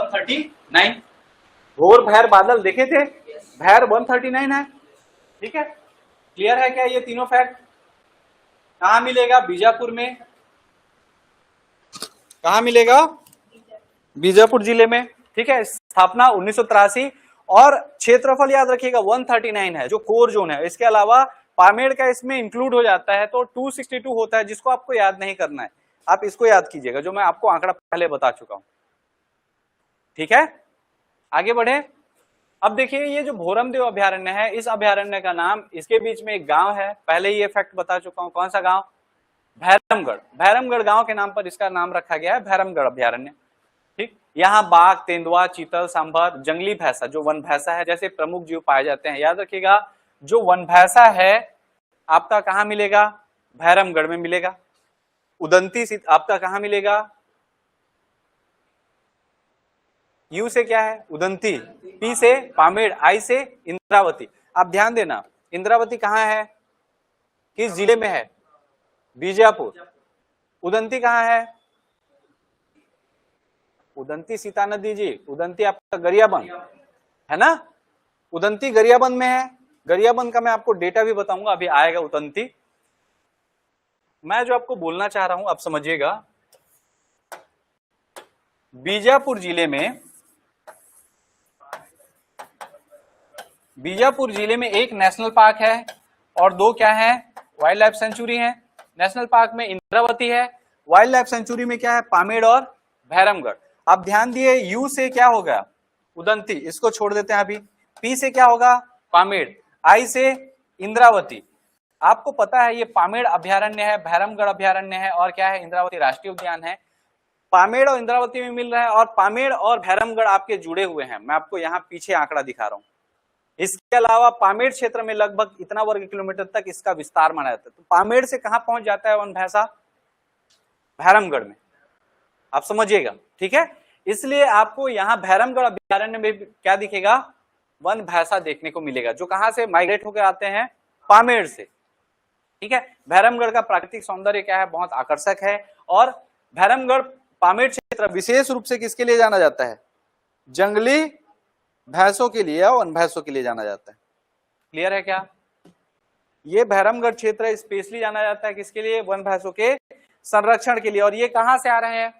139। घोर भैर बादल देखे थे, भैर 139 है। ठीक है, क्लियर है क्या ये तीनों फैक्ट? कहां मिलेगा? बीजापुर में। कहां मिलेगा? बीजापुर जिले में। ठीक है, स्थापना 1983 और क्षेत्रफल याद रखिएगा 139 है जो कोर जोन है। इसके अलावा पामेड़ का इसमें इंक्लूड हो जाता है तो 262 होता है, जिसको आपको याद नहीं करना है, आप इसको याद कीजिएगा जो मैं आपको आंकड़ा पहले बता चुका हूं। ठीक है, आगे बढ़े। अब देखिए ये जो भोरमदेव अभयारण्य है, इस अभयारण्य का नाम, इसके बीच में एक गांव है, पहले ये फैक्ट बता चुका हूं। कौन सा गांव? भैरमगढ़। भैरमगढ़ गांव के नाम पर इसका नाम रखा गया है भैरमगढ़ अभयारण्य। ठीक, यहाँ बाघ, तेंदुआ, चीतल, सांभर, जंगली भैंसा, जो वन भैंसा है, जैसे प्रमुख जीव पाए जाते हैं। याद रखिएगा जो वन भैंसा है आपका कहां मिलेगा? भैरमगढ़ में मिलेगा। उदंती आपका कहां मिलेगा? यू से क्या है? उदंती, पी से पामेड़, आई से इंद्रावती। आप ध्यान देना, इंद्रावती कहां है, किस जिले में है? बीजापुर। उदंती कहां है? उदंती सीता नदी जी, उदंती आपका गरियाबंद है ना, उदंती गरियाबंद में है। गरियाबंद का मैं आपको डेटा भी बताऊंगा, अभी आएगा उदंती। मैं जो आपको बोलना चाह रहा हूं आप समझिएगा, बीजापुर जिले में, बीजापुर जिले में एक नेशनल पार्क है और दो क्या है? वाइल्ड लाइफ सेंचुरी है। नेशनल पार्क में इंद्रावती है, वाइल्ड लाइफ सेंचुरी में क्या है? पामेड़ और भैरमगढ़। आप ध्यान दिए, यू से क्या होगा? उदंती, इसको छोड़ देते हैं अभी। पी से क्या होगा? पामेड़, आई से इंद्रावती। आपको पता है ये पामेड़ अभयारण्य है, भैरमगढ़ अभयारण्य है और क्या है? इंद्रावती राष्ट्रीय उद्यान है। पामेड़ और इंद्रावती में मिल रहा है और पामेड़ और भैरमगढ़ आपके जुड़े हुए हैं। मैं आपको यहाँ पीछे आंकड़ा दिखा रहा हूं। इसके अलावा पामेड़ क्षेत्र में लगभग इतना वर्ग किलोमीटर तक इसका विस्तार माना जाता है। तो पामेड़ से कहां पहुंच जाता है वन भैंसा? भैरमगढ़ में। आप समझिएगा, ठीक है। इसलिए आपको यहाँ भैरमगढ़ अभयारण्य में क्या दिखेगा? वन भैंसा देखने को मिलेगा, जो कहां से माइग्रेट होकर आते हैं? पामेड़ से। ठीक है, भैरमगढ़ का प्राकृतिक सौंदर्य क्या है? बहुत आकर्षक है। और भैरमगढ़ पामेड़ क्षेत्र विशेष रूप से किसके लिए जाना जाता है? जंगली भैंसों के लिए, वन भैंसों के लिए जाना जाता है। क्लियर है क्या? ये भैरमगढ़ क्षेत्र स्पेशली जाना जाता है किसके लिए? वन भैंसों के संरक्षण के लिए। और ये कहां से आ रहे हैं?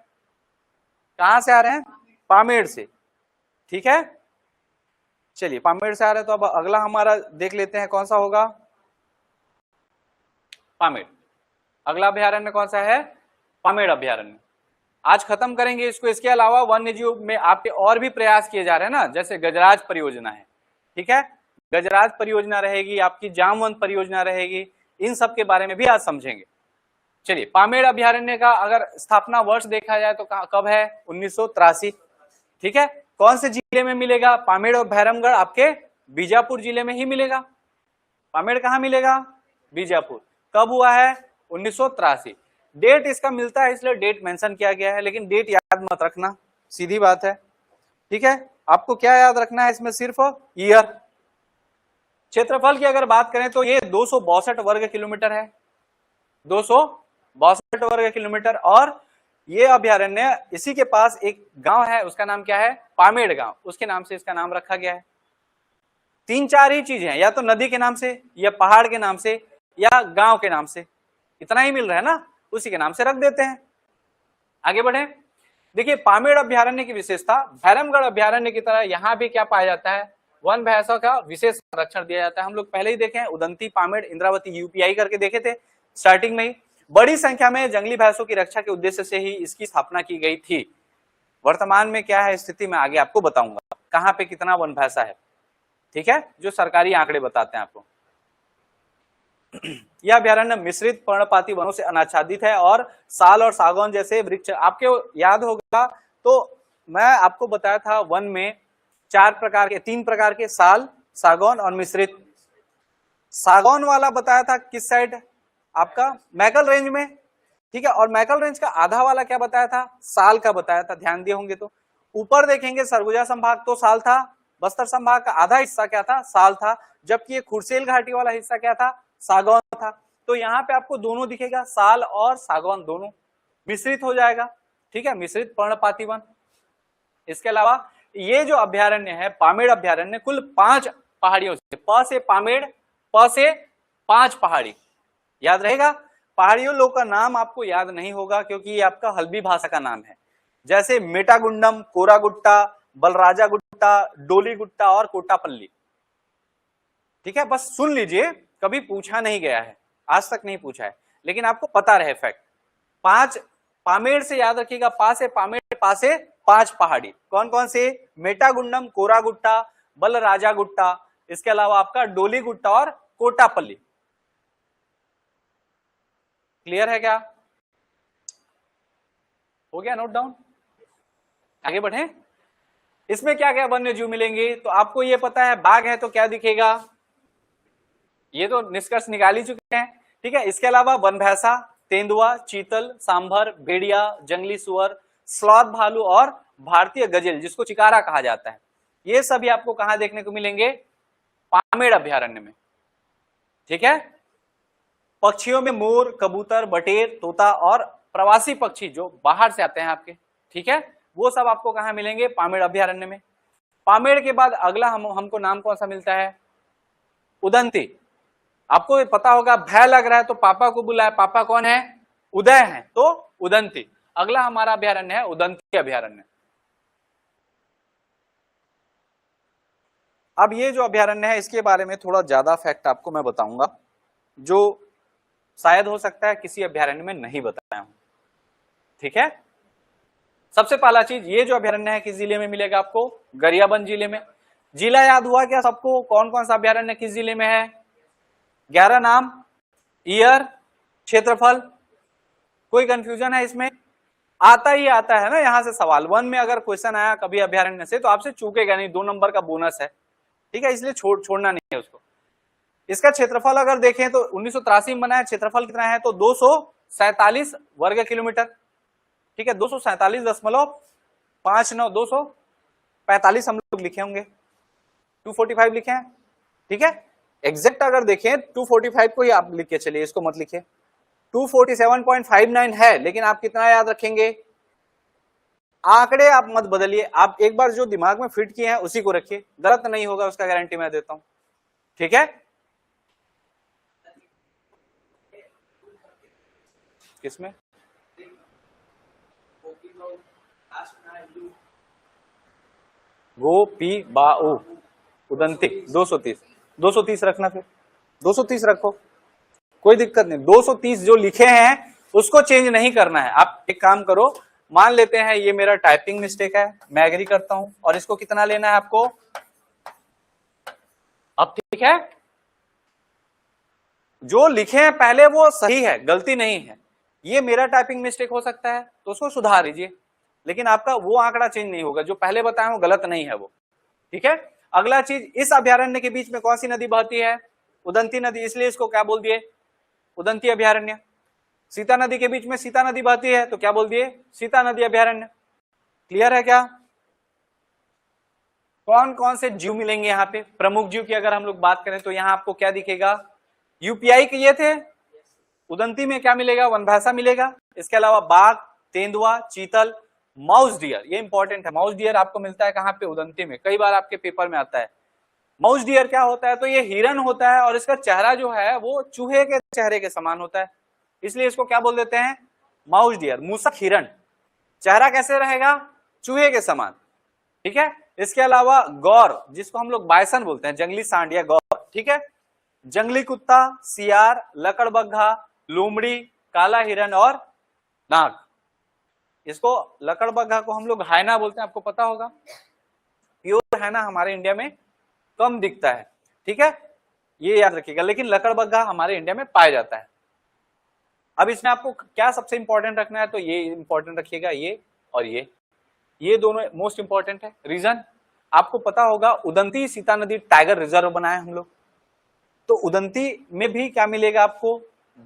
कहां से आ रहे हैं? पामेड़ से। ठीक है, चलिए पामेड़ से आ रहे हैं तो अब अगला हमारा देख लेते हैं कौन सा होगा? पामेड़। अगला अभयारण्य कौन सा है? पामेड़ अभयारण्य। आज खत्म करेंगे इसको। इसके अलावा वन्य जीव में आपके और भी प्रयास किए जा रहे हैं ना, जैसे गजराज परियोजना है। ठीक है, गजराज परियोजना रहेगी, आपकी जामवंत परियोजना रहेगी, इन सब के बारे में भी आज समझेंगे। चलिए, पामेड़ अभयारण्य का अगर स्थापना वर्ष देखा जाए तो कब है? 1983। ठीक है, कौन से जिले में मिलेगा? पामेड़ और भैरमगढ़ आपके बीजापुर जिले में ही मिलेगा। पामेड़ कहां मिलेगा? बीजापुर। कब हुआ है? 1983। डेट इसका मिलता है इसलिए डेट मेंशन किया गया है, लेकिन डेट याद मत रखना, सीधी बात है। ठीक है, आपको क्या याद रखना है इसमें? सिर्फ ईयर। क्षेत्रफल की अगर बात करें तो ये 262 वर्ग किलोमीटर है, 262 वर्ग किलोमीटर। और ये अभयारण्य, इसी के पास एक गांव है, उसका नाम क्या है? पामेड़ गांव, उसके नाम से इसका नाम रखा गया है। 3-4 ही चीजें हैं, या तो नदी के नाम से, या पहाड़ के नाम से, या गांव के नाम से, इतना ही मिल रहा है ना, उसी के नाम से रख देते हैं। आगे बढ़े। देखिए, पामेड़ अभयारण्य की विशेषता, भैरमगढ़ अभयारण्य की तरह यहां भी क्या पाया जाता है? वन भैंसों का विशेष संरक्षण दिया जाता है। हम लोग पहले ही देखे हैं, उदंती, पामेड़, इंद्रावती, यूपीआई करके देखे थे स्टार्टिंग में ही। बड़ी संख्या में जंगली भैंसों की रक्षा के उद्देश्य से ही इसकी स्थापना की गई थी। वर्तमान में क्या है स्थिति, मैं आगे आपको बताऊंगा कहां पे कितना वन भैंसा है। ठीक है, जो सरकारी आंकड़े बताते हैं आपको। यह अभयारण्य मिश्रित पर्णपाती वनों से अनाच्छादित है और साल और सागौन जैसे वृक्ष, आपके याद होगा तो मैं आपको बताया था वन में 3 प्रकार के, साल, सागौन और मिश्रित। सागौन वाला बताया था किस साइड? आपका मैकल रेंज में। ठीक है, और मैकल रेंज का आधा वाला क्या बताया था? साल का बताया था, ध्यान दिए होंगे तो। ऊपर देखेंगे सरगुजा संभाग तो साल था, बस्तर संभाग का आधा हिस्सा क्या था? साल था, जबकि ये खुरसेल घाटी वाला हिस्सा क्या था? सागौन था। तो यहाँ पे आपको दोनों दिखेगा, साल और सागौन दोनों मिश्रित हो जाएगा। ठीक है, मिश्रित पर्णपाती वन। इसके अलावा ये जो अभ्यारण्य है पामेड़ अभ्यारण्य कुल 5 पहाड़ियों से, प से पामेड़, प से 5 पहाड़ी, याद रहेगा। पहाड़ियों लोग का नाम आपको याद नहीं होगा क्योंकि ये आपका हल्बी भाषा का नाम है, जैसे मेटागुंडम, कोरागुट्टा, बलराजा गुट्टा, डोली गुट्टा और कोटापल्ली। ठीक है, बस सुन लीजिए, कभी पूछा नहीं गया है, आज तक नहीं पूछा है, लेकिन आपको पता रहे फैक्ट। 5 पामेड़ से याद रखिएगा, पा से पामेड़, पा से 5 पहाड़ी, कौन कौन से? मेटागुंडम, कोरागुट्टा, बलराजा गुट्टा, इसके अलावा आपका डोली गुट्टा और कोटापल्ली। क्लियर है क्या? हो गया नोट डाउन? आगे बढ़े। इसमें क्या क्या वन्य जीव मिलेंगे? तो आपको ये पता है, बाघ है तो क्या दिखेगा, ये तो निष्कर्ष निकाल ही चुके हैं। ठीक है, इसके अलावा वन भैंसा, तेंदुआ, चीतल, सांभर, भेड़िया, जंगली सुअर, स्लॉथ भालू और भारतीय गजेल जिसको चिकारा कहा जाता है, ये सभी आपको कहां देखने को मिलेंगे? पामेड़ अभ्यारण्य में। ठीक है, पक्षियों में मोर, कबूतर, बटेर, तोता और प्रवासी पक्षी जो बाहर से आते हैं आपके, ठीक है, वो सब आपको कहां मिलेंगे? पामेड़ अभ्यारण्य में। पामेड़ के बाद अगला हमको नाम कौन सा मिलता है? उदंती। आपको पता होगा, भय लग रहा है तो पापा को बुलाए, पापा कौन है? उदय है, तो उदंती। अगला हमारा अभ्यारण्य है उदंती अभ्यारण्य। अब ये जो अभ्यारण्य है इसके बारे में थोड़ा ज्यादा फैक्ट आपको मैं बताऊंगा, जो शायद हो सकता है किसी अभ्यारण्य में नहीं बताया हूं। ठीक है, सबसे पहला चीज, ये जो अभ्यारण्य है किस जिले में मिलेगा आपको? गरियाबंद जिले में। जिला याद हुआ क्या सबको? कौन कौन सा अभ्यारण्य किस जिले में है? 11 नाम, ईयर, क्षेत्रफल, कोई कंफ्यूजन है इसमें? आता ही आता है ना यहां से सवाल, 1 में अगर क्वेश्चन आया कभी अभ्यारण्य से तो आपसे चूकेगा नहीं, 2 नंबर का बोनस है। ठीक है, इसलिए छोड़ना नहीं है उसको। इसका क्षेत्रफल अगर देखें तो 1983 में बनाया, क्षेत्रफल कितना है? तो 247 वर्ग किलोमीटर। ठीक है, 247.59, 245 हम लोग लिखे होंगे, 245 लिखे हैं। ठीक है, एग्जैक्ट अगर देखें 245 को ही आप लिख के चलिए, इसको मत लिखिए। 247.59 है, लेकिन आप कितना याद रखेंगे? आंकड़े आप मत बदलिए, आप एक बार जो दिमाग में फिट किए हैं उसी को रखिए, गलत नहीं होगा उसका गारंटी मैं देता हूं। ठीक है, किसमें? गोपी बाऊ उदंती 230 रखना, फिर 230 रखो, कोई दिक्कत नहीं। 230 जो लिखे हैं उसको चेंज नहीं करना है। आप एक काम करो, मान लेते हैं ये मेरा टाइपिंग मिस्टेक है, मैं एग्री करता हूं, और इसको कितना लेना है आपको? अब ठीक है, जो लिखे हैं पहले वो सही है, गलती नहीं है। ये मेरा टाइपिंग मिस्टेक हो सकता है तो उसको सुधार लीजिए, लेकिन आपका वो आंकड़ा चेंज नहीं होगा, जो पहले बताया वो गलत नहीं है वो। ठीक है, अगला चीज, इस अभ्यारण्य के बीच में कौन सी नदी बहती है? उदंती नदी, इसलिए इसको क्या बोल दिए? उदंती अभ्यारण्य। सीता नदी के बीच में सीता नदी बहती है तो क्या बोल दिए? सीता नदी अभ्यारण्य। क्लियर है क्या? कौन कौन से जीव मिलेंगे यहाँ पे? प्रमुख जीव की अगर हम लोग बात करें तो यहाँ आपको क्या दिखेगा? यूपीआई के ये थे। उदंती में क्या मिलेगा? वनभैंसा मिलेगा। इसके अलावा बाघ, तेंदुआ, चीतल, माउस डियर, ये इंपॉर्टेंट है। माउस डियर आपको मिलता है कहां पे? उदंती में, कई बार आपके पेपर में आता है। माउस डियर क्या होता है? तो ये हिरन होता है और इसका चेहरा जो है वो चूहे के चेहरे के समान होता है, इसलिए इसको क्या बोल देते हैं? माउस डियर, मूसक हिरन। चेहरा कैसे रहेगा? चूहे के समान। ठीक है, इसके अलावा गौर, जिसको हम लोग बायसन बोलते हैं, जंगली सांड या गौर। ठीक है, जंगली कुत्ता, सियार, लकड़बग्घा, लोमड़ी, काला हिरन और नाग। इसको लकड़बग्घा को हम लोग हायना बोलते हैं, आपको पता होगा। प्योर हैना हमारे इंडिया में कम दिखता है। ठीक है, ये याद रखिएगा, लेकिन लकड़बग्घा हमारे इंडिया में पाया जाता है। अब इसमें आपको क्या सबसे इंपॉर्टेंट रखना है? तो ये इंपॉर्टेंट रखिएगा, ये और ये दोनों मोस्ट इंपॉर्टेंट है। रीजन आपको पता होगा, उदंती सीता नदी टाइगर रिजर्व बनाए हम लोग, तो उदंती में भी क्या मिलेगा आपको?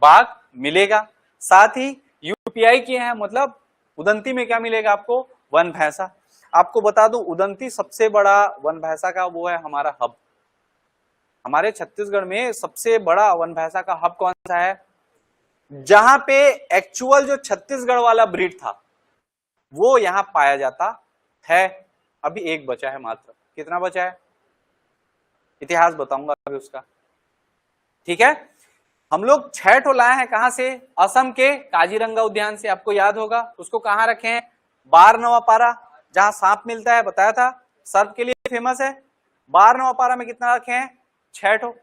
बाघ मिलेगा। साथ ही यूपीआई किए हैं, मतलब उदंती में क्या मिलेगा आपको? वन भैंसा। आपको बता दूं, उदंती सबसे बड़ा वन भैंसा का वो है हमारा हब। हमारे छत्तीसगढ़ में सबसे बड़ा वन भैंसा का हब कौन सा है? जहां पे एक्चुअल जो छत्तीसगढ़ वाला ब्रीड था वो यहां पाया जाता है। अभी एक बचा है मात्र। कितना बचा है? इतिहास बताऊंगा अभी उसका। ठीक है, हम लोग 6 ठो लाए हैं कहां से? असम के काजीरंगा उद्यान से। आपको याद होगा उसको कहां रखे हैं? बारनवापारा, जहां सांप मिलता है, बताया था, सर्प के लिए फेमस है। बारनवापारा में कितना रखे हैं? 6 ठो।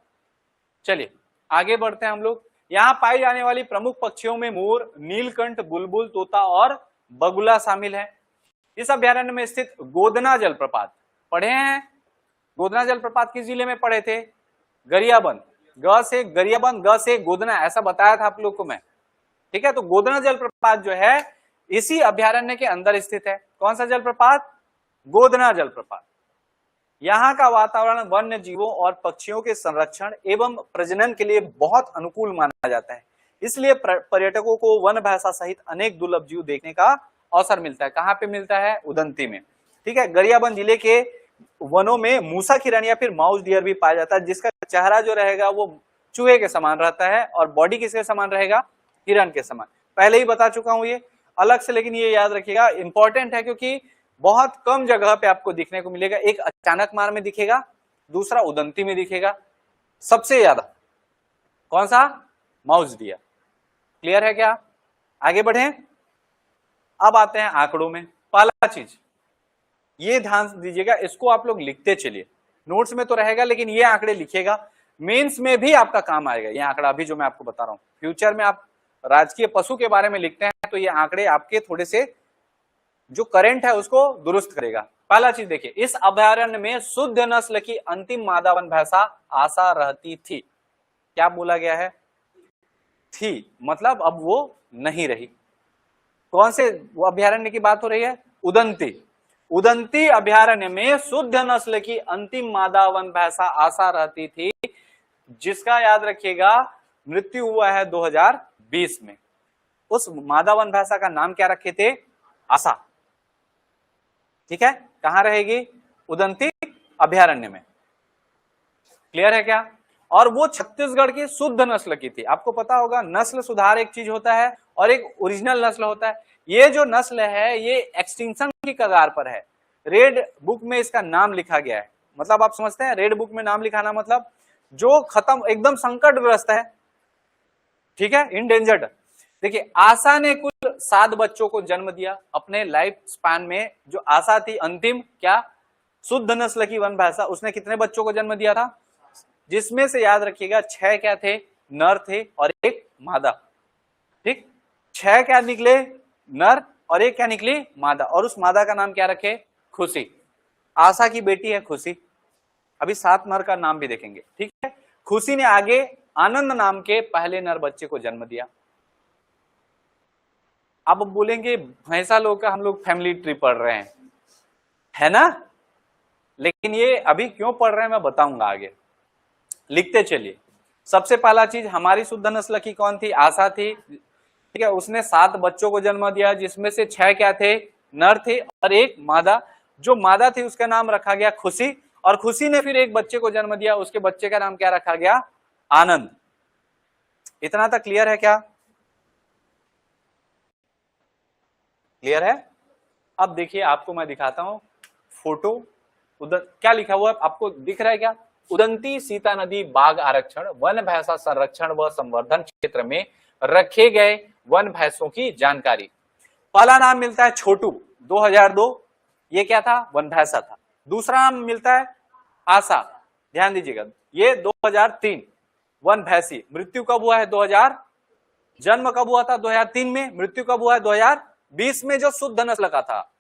चलिए आगे बढ़ते हैं हम लोग। यहाँ पाई जाने वाली प्रमुख पक्षियों में मोर, नीलकंठ, बुलबुल, तोता और बगुला शामिल है। इस अभ्यारण्य में स्थित गोदना जलप्रपात पढ़े हैं? गोदना जलप्रपात किस जिले में पढ़े थे? गरियाबंद। ग से गरियाबंद, ग से गोदना, ऐसा बताया था आप लोग को मैं। ठीक है, तो गोदना जलप्रपात जो है इसी अभ्यारण्य के अंदर स्थित है। कौन सा जलप्रपात? गोदना जलप्रपात। यहाँ का वातावरण वन्य जीवों और पक्षियों के संरक्षण एवं प्रजनन के लिए बहुत अनुकूल माना जाता है। इसलिए पर्यटकों को वन भैंसा सहित अनेक दुर्लभ जीव देखने का अवसर मिलता है। कहाँ पे मिलता है? उदंती में। ठीक है, गरियाबंद जिले के वनों में मूसा हिरण या फिर माउस डियर भी पाया जाता है, जिसका चेहरा जो रहेगा वो चूहे के समान रहता है और बॉडी किसके समान रहेगा? हिरण के समान। पहले ही बता चुका हूं ये अलग से, लेकिन ये याद रखिएगा, इंपॉर्टेंट है क्योंकि बहुत कम जगह पे आपको दिखने को मिलेगा। एक अचानक मार में दिखेगा, दूसरा उदंती में दिखेगा, सबसे ज्यादा कौन सा? Mouse dear. क्लियर है क्या? आगे बढ़े। अब आते हैं आंकड़ों में। पहला चीज ये ध्यान दीजिएगा, इसको आप लोग लिखते चलिए। नोट्स में तो रहेगा लेकिन ये आंकड़े लिखिएगा, मेंस में भी आपका काम आएगा ये आंकड़ा। अभी जो मैं आपको बता रहा हूं, फ्यूचर में आप राजकीय पशु के बारे में लिखते हैं तो ये आंकड़े आपके थोड़े से जो करंट है उसको दुरुस्त करेगा। पहला चीज देखिए, इस अभयारण्य में शुद्ध नस्ल की अंतिम मादा वन भैंसा आशा रहती थी। क्या बोला गया है? थी, मतलब अब वो नहीं रही। कौन से वो अभयारण्य की बात हो रही है? उदंती। उदंती अभयारण्य में शुद्ध नस्ल की अंतिम मादा वन भैंसा आशा रहती थी, जिसका याद रखिएगा मृत्यु हुआ है 2020 में। उस मादा वन भैंसा का नाम क्या रखे थे? आशा। ठीक है, कहां रहेगी? उदंती अभयारण्य में। क्लियर है क्या? और वो छत्तीसगढ़ की शुद्ध नस्ल की थी। आपको पता होगा नस्ल सुधार एक चीज होता है और एक ओरिजिनल नस्ल होता है। ये जो नस्ल है ये एक्सटिंक्शन की कगार पर है। रेड बुक में इसका नाम लिखा गया है। मतलब आप समझते हैं रेड बुक में नाम लिखाना मतलब जो खत्म, एकदम संकटग्रस्त है। ठीक है, इंडेंजर्ड। देखिए आशा ने कुल 7 बच्चों को जन्म दिया अपने लाइफ स्पैन में। जो आशा थी अंतिम क्या? शुद्ध नस्ल की वन भैंसा, उसने कितने बच्चों को जन्म दिया था? जिसमें से याद रखिएगा 6 क्या थे? नर थे और एक मादा। ठीक, 6 क्या निकले? नर और एक क्या निकली? मादा। और उस मादा का नाम क्या रखे? खुशी। आशा की बेटी है खुशी। अभी 7 नर का नाम भी देखेंगे। ठीक है, खुशी ने आगे आनंद नाम के पहले नर बच्चे को जन्म दिया। अब बोलेंगे भैंसा लोग का हम लोग फैमिली ट्री पढ़ रहे हैं, है ना? लेकिन ये अभी क्यों पढ़ रहे हैं मैं बताऊंगा आगे। लिखते चलिए। सबसे पहला चीज हमारी शुद्ध नस्ल की कौन थी? आशा थी। ठीक है, उसने 7 बच्चों को जन्म दिया, जिसमें से 6 क्या थे? नर थे और एक मादा। जो मादा थी उसका नाम रखा गया खुशी, और खुशी ने फिर एक बच्चे को जन्म दिया, उसके बच्चे का नाम क्या रखा गया? आनंद। इतना तक क्लियर है क्या? क्लियर है? अब देखिए आपको मैं दिखाता हूं फोटो। क्या लिखा हुआ है आपको दिख रहा है क्या? उदंती सीता नदी बाघ आरक्षण वन भैंसा संरक्षण व संवर्धन क्षेत्र में रखे गए वन भैंसों की जानकारी। पहला नाम मिलता है छोटू 2002, ये क्या था? वन भैंसा था। दूसरा नाम मिलता है आशा, ध्यान दीजिएगा, ये 2003 वन भैंसी। मृत्यु कब हुआ है? 2000। जन्म कब हुआ था? 2003 में। मृत्यु कब हुआ है? 2020 में, जो शुद्ध नस्ल का था।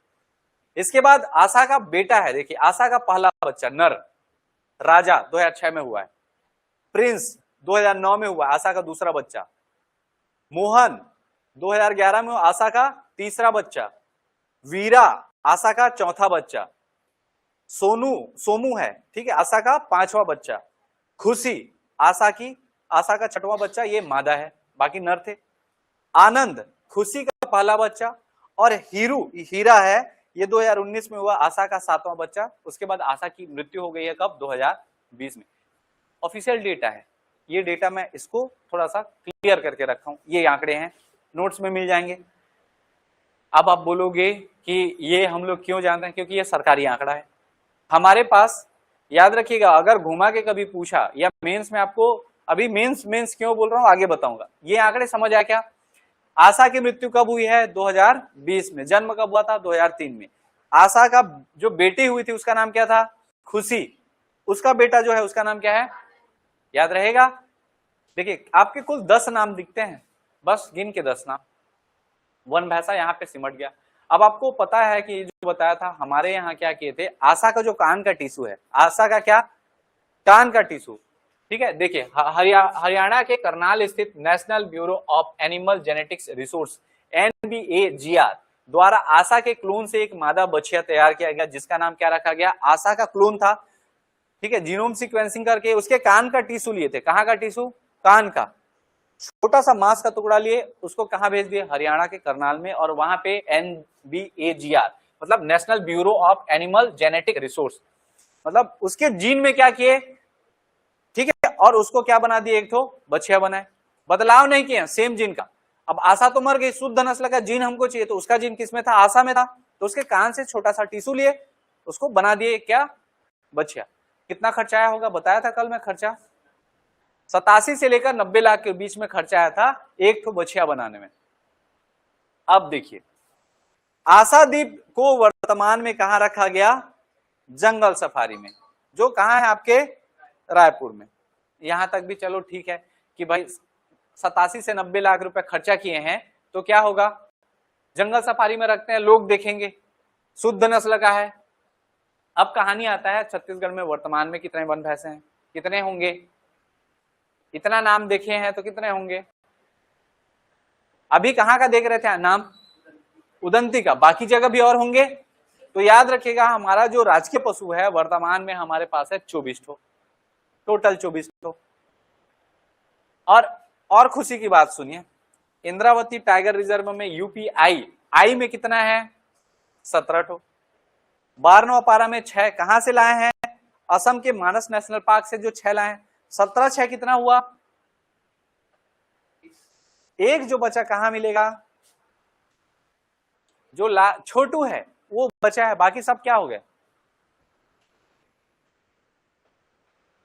इसके बाद आशा का बेटा है, देखिए आशा का पहला बच्चा नर राजा 2006 में हुआ है। प्रिंस 2009 में हुआ, आशा का दूसरा बच्चा। मोहन 2011 में हुआ, आशा का तीसरा बच्चा। वीरा आशा का चौथा बच्चा। सोमू है, ठीक है, आशा का 5वां बच्चा। खुशी आशा का 6वां बच्चा, ये मादा है, बाकी नर थे। आनंद खुशी का पहला बच्चा। और हीरा है, ये 2019 में हुआ, आशा का 7वां बच्चा। उसके बाद आशा की मृत्यु हो गई है कब? 2020 में। ऑफिशियल डेटा है ये। डेटा मैं इसको थोड़ा सा क्लियर करके रखा हूं, ये आंकड़े हैं, नोट्स में मिल जाएंगे। अब आप बोलोगे कि ये हम लोग क्यों जानते हैं, क्योंकि ये सरकारी आंकड़ा है हमारे पास। याद रखिएगा, अगर घुमा के कभी पूछा या मेंस में आपको, अभी मेंस क्यों बोल रहा हूं आगे बताऊंगा, ये आंकड़े समझ आया क्या। आशा की मृत्यु कब हुई है, 2020 में। जन्म कब हुआ था, 2003 में। आशा का जो बेटी हुई थी उसका नाम क्या था, खुशी। उसका बेटा जो है उसका नाम क्या है, याद रहेगा। देखिए आपके कुल 10 नाम दिखते हैं, बस गिन के 10 नाम। वन भैंसा यहाँ पे सिमट गया। अब आपको पता है कि जो बताया था हमारे यहाँ क्या किए थे, आशा का जो कान का टिश्यू है, आशा का क्या, कान का टिश्यू, ठीक है। देखिए हरियाणा के करनाल स्थित national bureau of animal genetics resource NBAGR द्वारा आशा के क्लोन से एक मादा बछिया तैयार किया गया, जिसका नाम क्या रखा गया, आशा का क्लोन था, ठीक है। जीनोम सीक्वेंसिंग करके उसके कान का टिश्यू लिए थे। कहां का टिश्यू, कान का। छोटा सा मांस का टुकड़ा लिए, उसको कहां भेज दिए, हरियाणा के करनाल में। और वहां पे NBAGR मतलब national bureau of animal genetic resource, मतलब उसके जीन में क्या किए, ठीक है, और उसको क्या बना दिए, एक तो बछिया बनाए, बदलाव नहीं किया, सेम जीन का। अब आशा तो मर गई, शुद्ध नस्ल का जीन हमको चाहिए, तो उसका जीन किसमें था, आशा में था, तो उसके कान से छोटा सा टिश्यू लिए, उसको बना दिए क्या, बछिया। कितना खर्चा आया होगा, बताया था कल मैं खर्चा, 87 से लेकर 90 लाख के बीच में खर्चा आया था एक तो बछिया बनाने में। अब देखिए आशादीप को वर्तमान में कहां रखा गया, जंगल सफारी में, जो कहां है आपके रायपुर में। यहां तक भी चलो ठीक है कि भाई 87 से 90 लाख रुपए खर्चा किए हैं, तो क्या होगा, जंगल सफारी में रखते हैं, लोग देखेंगे, शुद्ध नस्ल का है। अब कहानी आता है, छत्तीसगढ़ में वर्तमान में कितने वन भैंसे हैं, कितने होंगे, इतना नाम देखे हैं तो कितने होंगे। अभी कहां का देख रहे थे नाम, उदंती का, बाकी जगह भी और होंगे। तो याद रखिएगा हमारा जो राजकीय पशु है वर्तमान में हमारे पास है 24 ठो, टोटल 24 ठो। और खुशी की बात सुनिए, इंद्रावती टाइगर रिजर्व में UPI आई में कितना है, 17 ठो। बारनवापारा में 6, कहां से लाए हैं, असम के मानस नेशनल पार्क से जो 6 लाए हैं, 17 6 कितना हुआ, एक जो बचा कहां मिलेगा, जो छोटू है वो बचा है, बाकी सब क्या हो गए।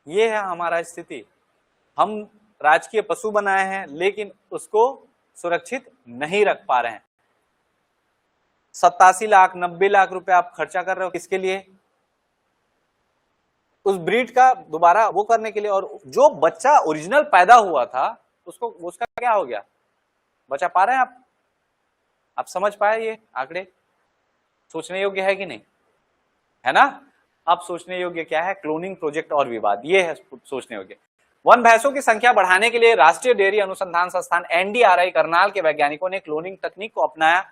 ये है हमारा स्थिति, हम राजकीय पशु बनाए हैं लेकिन उसको सुरक्षित नहीं रख पा रहे हैं। 87 लाख 90 लाख रुपए आप खर्चा कर रहे हो, किसके लिए, उस ब्रीड का दोबारा वो करने के लिए, और जो बच्चा ओरिजिनल पैदा हुआ था उसको, उसका क्या हो गया, बचा पा रहे हैं आप समझ पाए ये आंकड़े, सोचने योग्य है कि नहीं, है ना। अब सोचने योग्य क्या है, क्लोनिंग प्रोजेक्ट और विवाद, ये है सोचने योग्य। वन भैंसों की संख्या बढ़ाने के लिए राष्ट्रीय डेयरी अनुसंधान संस्थान NDRI करनाल के वैज्ञानिकों ने क्लोनिंग तकनीक को अपनाया।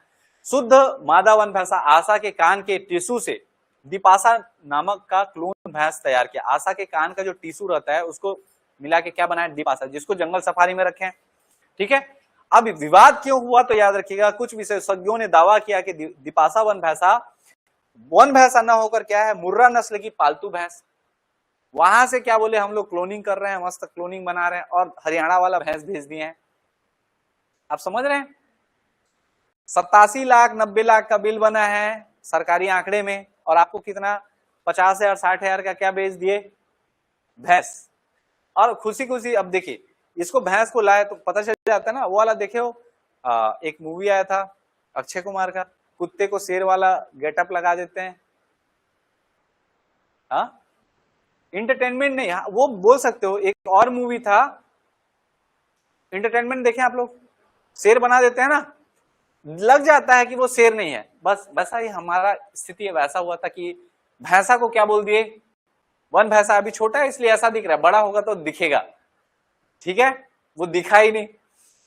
शुद्ध मादा वन भैंसा आशा के कान के टिश्यू से दीपासा नामक का क्लोन भैंस तैयार किया। आशा के कान का जो टिश्यू रहता है उसको मिला के क्या बनाया, दीपासा, जिसको जंगल सफारी में रखे, ठीक है। अब विवाद क्यों हुआ, तो याद रखिएगा कुछ विशेषज्ञों ने दावा किया कि दीपासा वन भैंसा न होकर क्या है, मुर्रा नस्ल की पालतू भैंस। वहां से क्या बोले, हम लोग क्लोनिंग कर रहे हैं, मस्त क्लोनिंग बना रहे हैं, और हरियाणा वाला भैंस भेज दिए हैं। आप समझ रहे हैं, 87 लाख 90 लाख का बिल बना है सरकारी आंकड़े में, और आपको कितना 50,000 60,000 का क्या भेज दिए, भैंस। और खुशी खुशी, अब देखिए इसको भैंस को लाए तो पता चल जाता है ना, वो वाला देखे हो, एक मूवी आया था अक्षय कुमार का, कुत्ते को शेर वाला गेटअप लगा देते हैं, हाँ, इंटरटेनमेंट नहीं, वो बोल सकते हो। एक और मूवी था इंटरटेनमेंट, देखें आप लोग, शेर बना देते हैं ना, लग जाता है कि वो शेर नहीं है। बस वैसा ही हमारा स्थिति वैसा हुआ था कि भैंसा को क्या बोल दिए, वन भैंसा। अभी छोटा है इसलिए ऐसा दिख रहा है, बड़ा होगा तो दिखेगा, ठीक है, वो दिखा ही नहीं।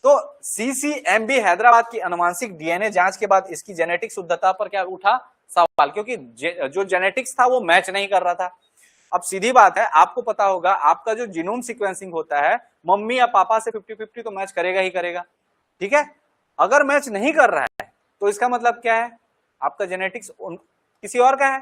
तो CCMB हैदराबाद की अनुवांशिक DNA जांच के बाद इसकी जेनेटिक शुद्धता पर क्या उठा सवाल, क्योंकि जो जेनेटिक्स था वो मैच नहीं कर रहा था। अब सीधी बात है, आपको पता होगा आपका जो जीनोम सीक्वेंसिंग होता है, मम्मी या पापा से 50-50 तो मैच करेगा ही करेगा, ठीक है। अगर मैच नहीं कर रहा है तो इसका मतलब क्या है, आपका जेनेटिक्स किसी और का है,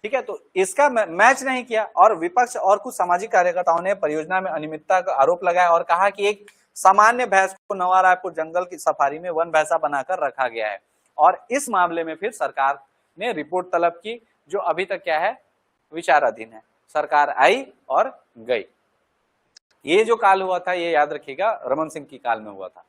ठीक है। तो इसका मैच नहीं किया, और विपक्ष और कुछ सामाजिक कार्यकर्ताओं ने परियोजना में अनियमितता का आरोप लगाया और कहा कि एक सामान्य भैंस को नवा रायपुर जंगल की सफारी में वन भैंसा बनाकर रखा गया है। और इस मामले में फिर सरकार ने रिपोर्ट तलब की, जो अभी तक क्या है, विचाराधीन है। सरकार आई और गई। ये जो काल हुआ था ये याद रखिएगा रमन सिंह की काल में हुआ था।